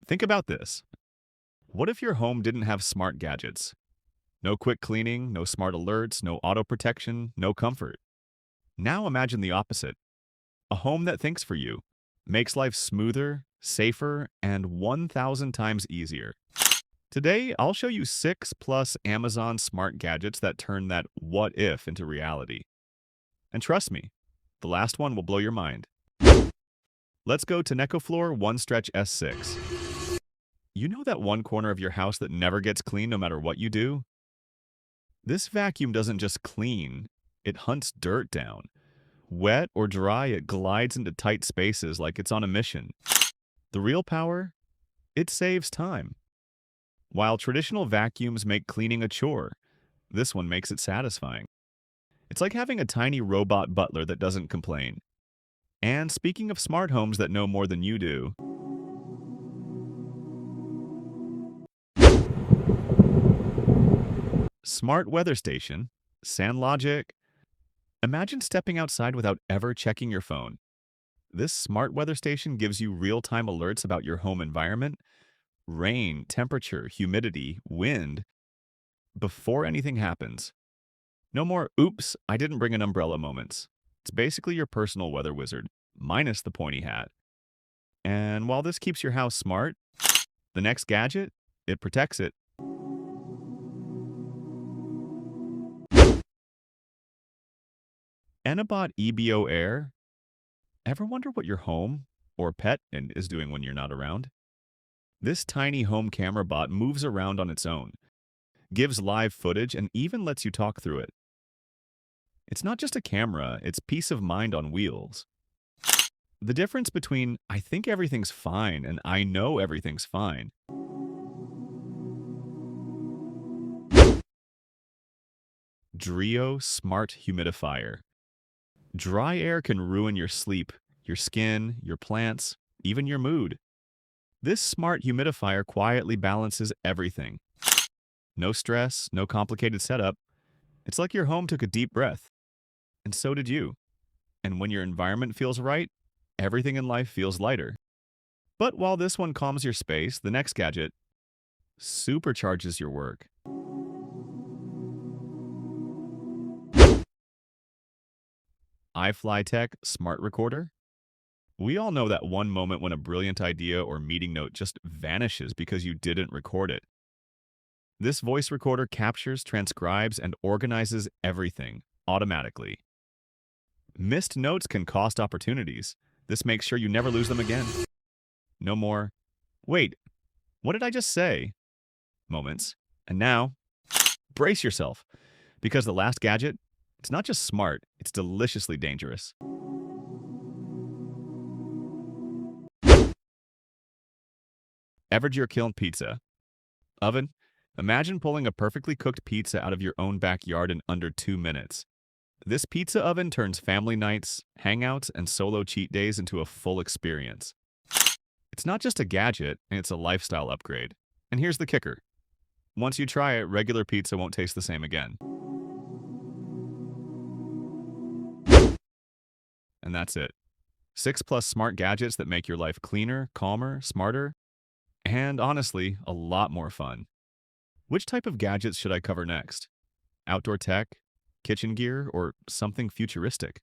Think about this. What if your home didn't have smart gadgets? No quick cleaning, no smart alerts, no auto protection, no comfort. Now imagine the opposite. A home that thinks for you, makes life smoother, safer, and 1,000 times easier. Today, I'll show you 6 plus Amazon smart gadgets that turn that what if into reality. And trust me, the last one will blow your mind. Let's go to Necofloor One Stretch S6. You know that one corner of your house that never gets clean no matter what you do? This vacuum doesn't just clean, it hunts dirt down. Wet or dry, it glides into tight spaces like it's on a mission. The real power? It saves time. While traditional vacuums make cleaning a chore, this one makes it satisfying. It's like having a tiny robot butler that doesn't complain. And speaking of smart homes that know more than you do, Smart Weather Station, SandLogic. Imagine stepping outside without ever checking your phone. This smart weather station gives you real-time alerts about your home environment, rain, temperature, humidity, wind, before anything happens. No more, oops, I didn't bring an umbrella moments. It's basically your personal weather wizard, minus the pointy hat. And while this keeps your house smart, the next gadget, it protects it. Enabot EBO Air. Ever wonder what your home or pet is doing when you're not around? This tiny home camera bot moves around on its own, gives live footage, and even lets you talk through it. It's not just a camera, it's peace of mind on wheels. The difference between I think everything's fine and I know everything's fine. Drio Smart Humidifier. Dry air can ruin your sleep, your skin, your plants, even your mood. This smart humidifier quietly balances everything. No stress, no complicated setup. It's like your home took a deep breath. And so did you. And when your environment feels right, everything in life feels lighter. But while this one calms your space, the next gadget supercharges your work. iFlyTech Smart Recorder. We all know that one moment when a brilliant idea or meeting note just vanishes because you didn't record it. This voice recorder captures, transcribes, and organizes everything automatically. Missed notes can cost opportunities. This makes sure you never lose them again. No more, wait, what did I just say? Moments. And now, brace yourself, because the last gadget, it's not just smart, it's deliciously dangerous. Evergy Kiln Pizza. Oven. Imagine pulling a perfectly cooked pizza out of your own backyard in under 2 minutes. This pizza oven turns family nights, hangouts, and solo cheat days into a full experience. It's not just a gadget, it's a lifestyle upgrade. And here's the kicker. Once you try it, regular pizza won't taste the same again. And that's it. 6 plus smart gadgets that make your life cleaner, calmer, smarter, and honestly, a lot more fun. Which type of gadgets should I cover next? Outdoor tech, kitchen gear, or something futuristic?